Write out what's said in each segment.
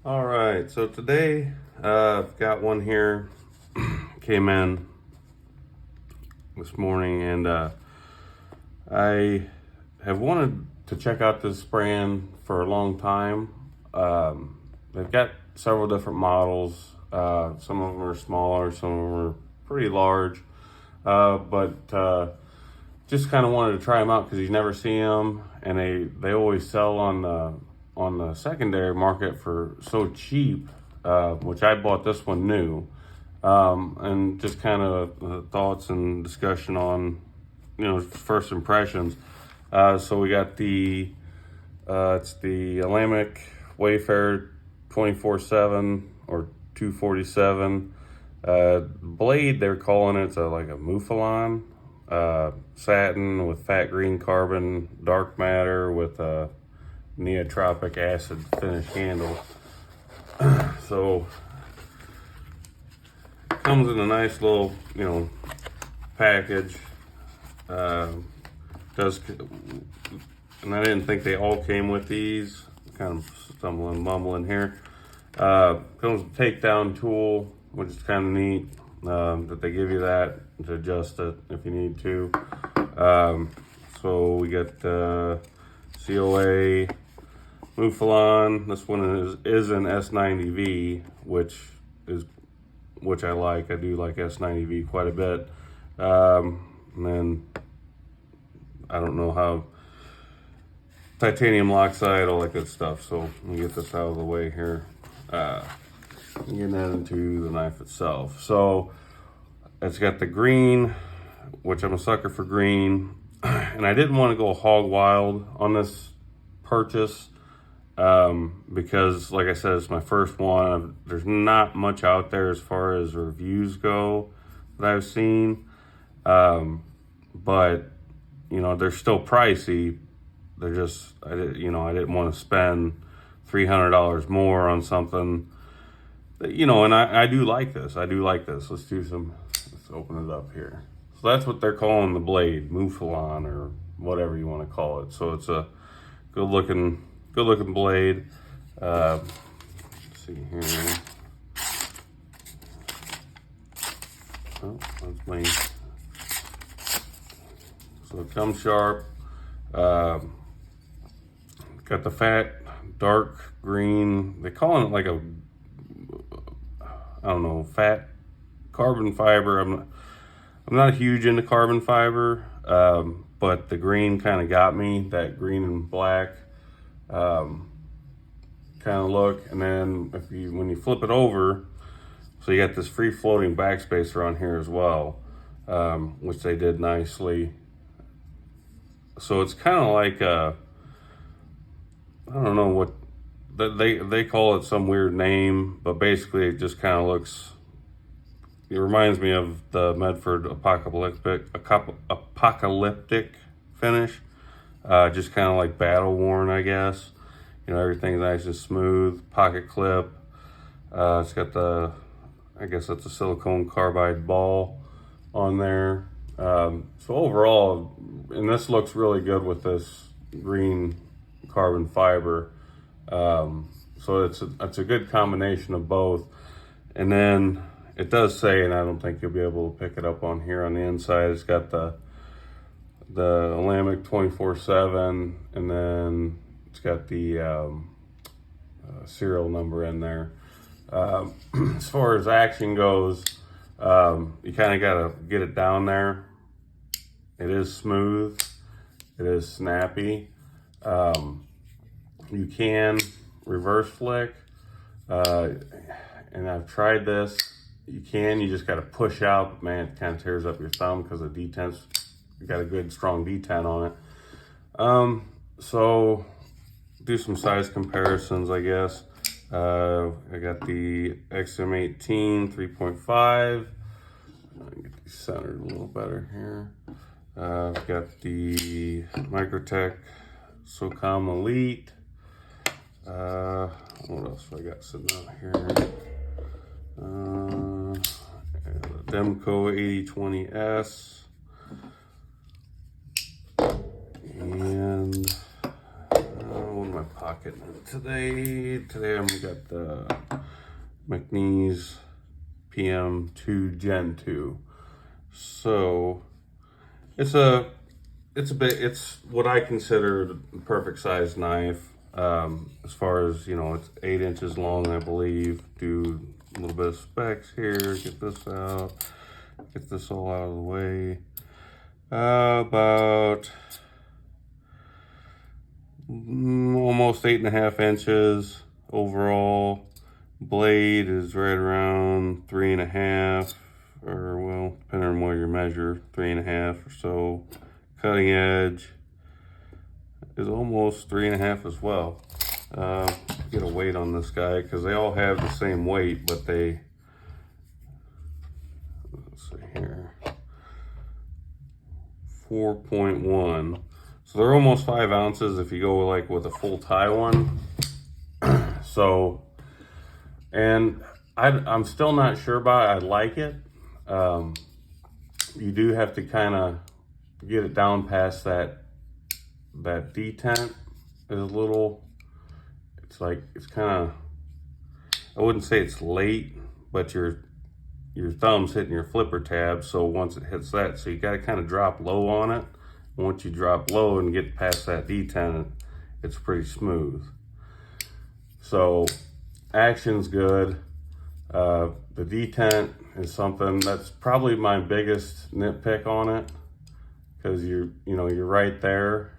All right, so today I've got one here, came in this morning, and I have wanted to check out this brand for a long time. They've got several different models. Some of them are smaller, some of them are pretty large, but just kind of wanted to try them out because you never see them, and they always sell on the secondary market for so cheap, which I bought this one new, and just kind of thoughts and discussion on, first impressions. So we got it's the Olamic Wayfarer 24/7 or 247 blade. They're calling it. It's like a Mouflon satin with fat green carbon dark matter with a neotropic acid finish handle. So it comes in a nice little, package. Does And I didn't think they all came with these. Kind of stumbling, mumbling here. Comes with a takedown tool, which is kind of neat. That they give you that to adjust it if you need to. So we got COA Mouflon. This one is an S90V, which I like. I do like S90V quite a bit. And then I don't know how titanium Loctite, all that good stuff. So let me get this out of the way here. Getting that into the knife itself. So it's got the green, which I'm a sucker for green, and I didn't want to go hog wild on this purchase because, like I said, it's my first one. There's not much out there as far as reviews go that I've seen, but they're still pricey. They're just I didn't want to spend $300 more on something that, and I do like this. Let's open it up here. So that's what they're calling the blade, Mouflon or whatever you want to call it. So it's a good looking blade. Let's see here. Oh, that's my. So it comes sharp. Got the fat dark green. They're calling it like fat carbon fiber. I'm not huge into carbon fiber, but the green kind of got me. That green and black kind of look. And then when you flip it over, so you got this free floating backspacer on here as well, which they did nicely. So it's kind of like I don't know what they call it, some weird name, but basically it just kind of looks. It reminds me of the Medford apocalyptic finish, just kind of like battle worn, I guess. Everything's nice and smooth. Pocket clip. It's got I guess that's a silicone carbide ball on there. So overall, and this looks really good with this green carbon fiber. So it's a good combination of both. And then it does say, and I don't think you'll be able to pick it up on here on the inside, it's got the Olamic 24/7, and then it's got the serial number in there. As far as action goes, you kind of got to get it down there. It is smooth. It is snappy. You can reverse flick, and I've tried this. You just got to push out, but man, it kind of tears up your thumb because the detent's got a good strong detent on it. So do some size comparisons, I guess. I got the XM18 3.5. Get these centered a little better here. I've got the Microtech SOCOM Elite. What else do I got sitting out here? The Demco 8020S. And what are my pocket pocket. Today we got the McNeese PM2 Gen 2. So it's what I consider the perfect size knife. As far as, you know, it's 8 inches long, I believe. Do a little bit of specs here, get this out, get this all out of the way. About almost 8.5 inches overall. Blade is right around 3.5, or well, depending on where you measure, 3.5 or so. Cutting edge is almost 3.5 as well. Get a weight on this guy because they all have the same weight, but let's see here, 4.1. So they're almost 5 ounces if you go like with a full tie one. So, and I'm still not sure about it. I like it. You do have to kind of get it down past that detent is a little, it's kind of, I wouldn't say it's late, but your thumb's hitting your flipper tab. So once it hits that, so you got to kind of drop low on it. Once you drop low and get past that detent, it's pretty smooth. So action's good. The detent is something that's probably my biggest nitpick on it, because you're right there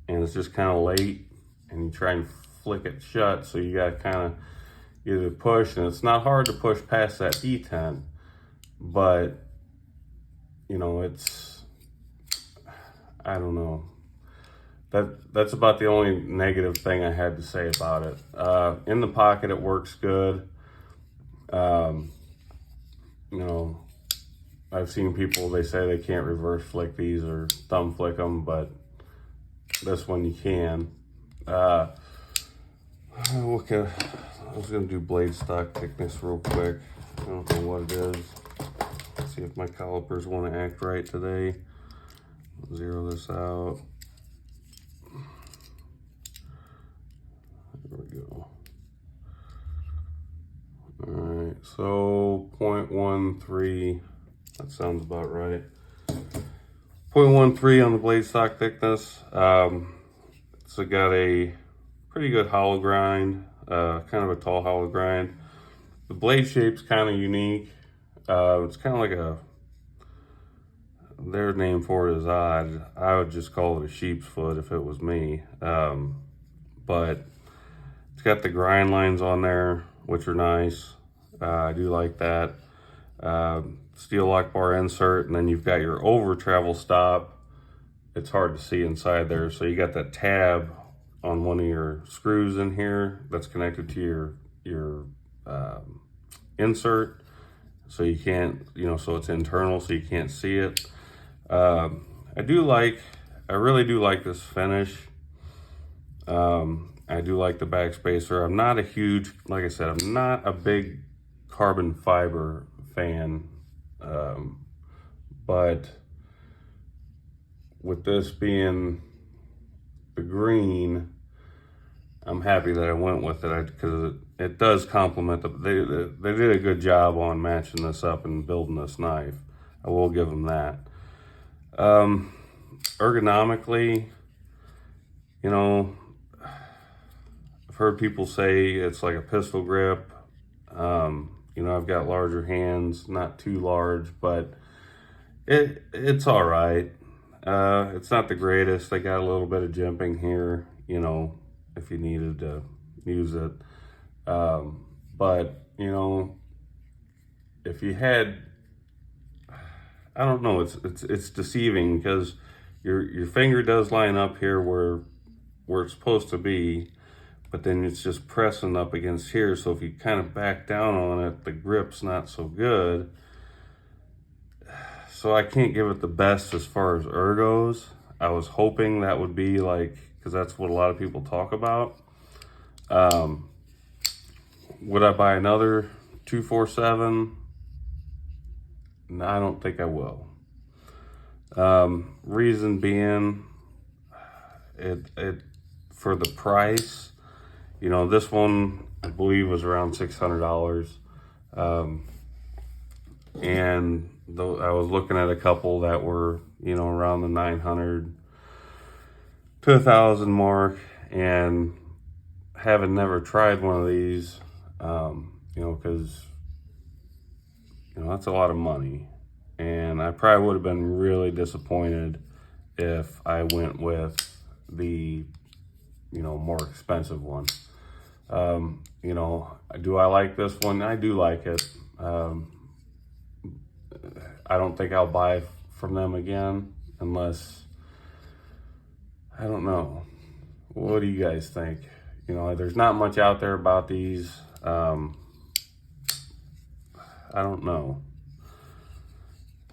and it's just kind of late and you try and flick it shut, so you got to kind of either push, and it's not hard to push past that detent, but you know, I don't know. That's about the only negative thing I had to say about it. In the pocket, it works good. You know, I've seen people, they say they can't reverse flick these or thumb flick them, but this one you can. Okay, I was gonna do blade stock thickness real quick. I don't know what it is. Let's see if my calipers want to act right today. Zero this out. There we go. All right, so 0.13, that sounds about right. 0.13 on the blade stock thickness. So got a pretty good hollow grind, kind of a tall hollow grind. The blade shape's kind of unique. It's kind of like their name for it is odd. I would just call it a sheep's foot if it was me. But it's got the grind lines on there, which are nice. I do like that. Steel lock bar insert, and then you've got your over travel stop. It's hard to see inside there, so you got that tab on one of your screws in here that's connected to your insert, so you can't, so it's internal, so you can't see it. I really do like this finish. I do like the backspacer. I'm not a huge, like I said, I'm not a big carbon fiber fan, but with this being the green, I'm happy that I went with it because it does complement they did a good job on matching this up and building this knife. I will give them that. Ergonomically, I've heard people say it's like a pistol grip. I've got larger hands, not too large, but it's all right. It's not the greatest. They got a little bit of jimping here, if you needed to use it. But, if you had, I don't know, it's deceiving because your finger does line up here where it's supposed to be, but then it's just pressing up against here. So if you kind of back down on it, the grip's not so good. So I can't give it the best as far as ergos. I was hoping that would be like, because that's what a lot of people talk about. Would I buy another 247? No, I don't think I will. Reason being, it for the price, You know, this one I believe was around $600. And I was looking at a couple that were, you know, around the 900 to 1,000 mark, and having never tried one of these, you know, because, you know, that's a lot of money. And I probably would have been really disappointed if I went with the, you know, more expensive one. You know, do I like this one? I do like it. I don't think I'll buy from them again unless, I don't know. What do you guys think? You know, there's not much out there about these. I don't know.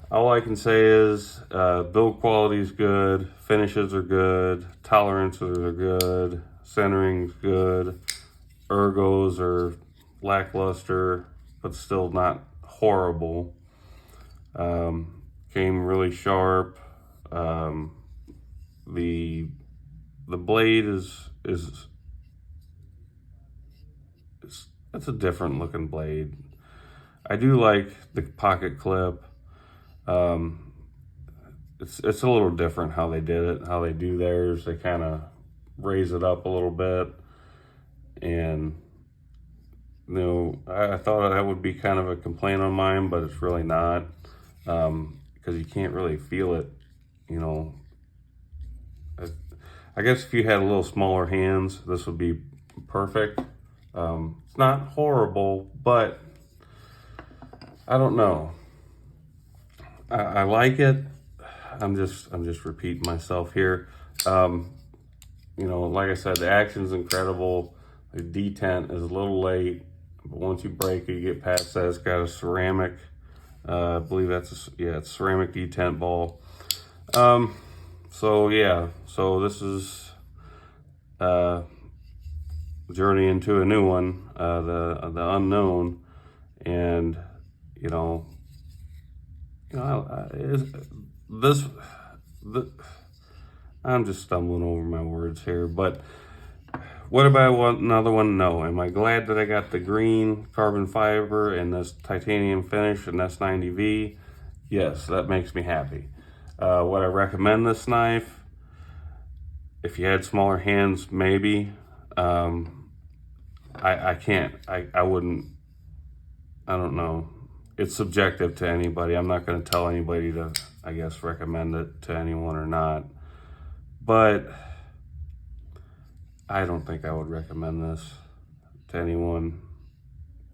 All I can say is build quality is good, finishes are good, tolerances are good, centering's good, ergos are lackluster, but still not horrible. Came really sharp. The blade is that's a different looking blade. I do like the pocket clip. It's a little different how they did it, how they do theirs. They kind of raise it up a little bit, and you know, I thought that would be kind of a complaint on mine, but it's really not, because you can't really feel it, you know. I guess if you had a little smaller hands, this would be perfect. It's not horrible, but I don't know. I like it. I'm just repeating myself here. You know, like I said, the action's incredible. The detent is a little late, but once you break it, you get past that. It's got a ceramic. I believe that's it's ceramic detent ball. So yeah, so this is journey into a new one, the unknown, and you know, I'm just stumbling over my words here, but what about another one? No. Am I glad that I got the green carbon fiber and this titanium finish and S90V? Yes, that makes me happy. Would I recommend this knife? If you had smaller hands, maybe. I can't. I wouldn't. I don't know. It's subjective to anybody. I'm not going to tell anybody to, I guess, recommend it to anyone or not. But I don't think I would recommend this to anyone,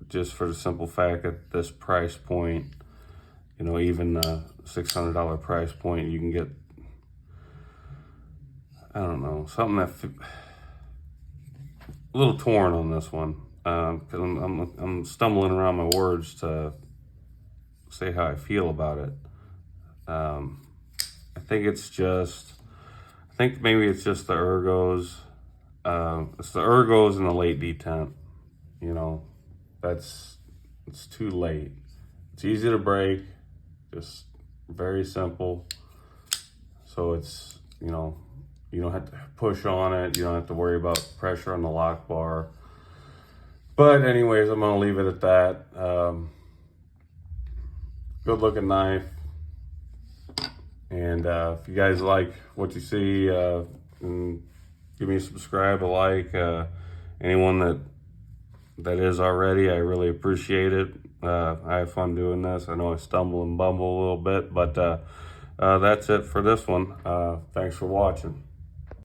just for the simple fact that this price point, you know, even the $600 price point, you can get, I don't know, something that a little torn on this one, because I'm stumbling around my words to say how I feel about it. I think maybe it's just the ergos. It's the ergos and the late detent. You know, it's too late. It's easy to break, just very simple. So it's, you know, you don't have to push on it. You don't have to worry about pressure on the lock bar. But anyways, I'm gonna leave it at that. Good looking knife. And if you guys like what you see, give me a subscribe, a like. Anyone that is already, I really appreciate it. I have fun doing this. I know I stumble and bumble a little bit, but that's it for this one. Thanks for watching.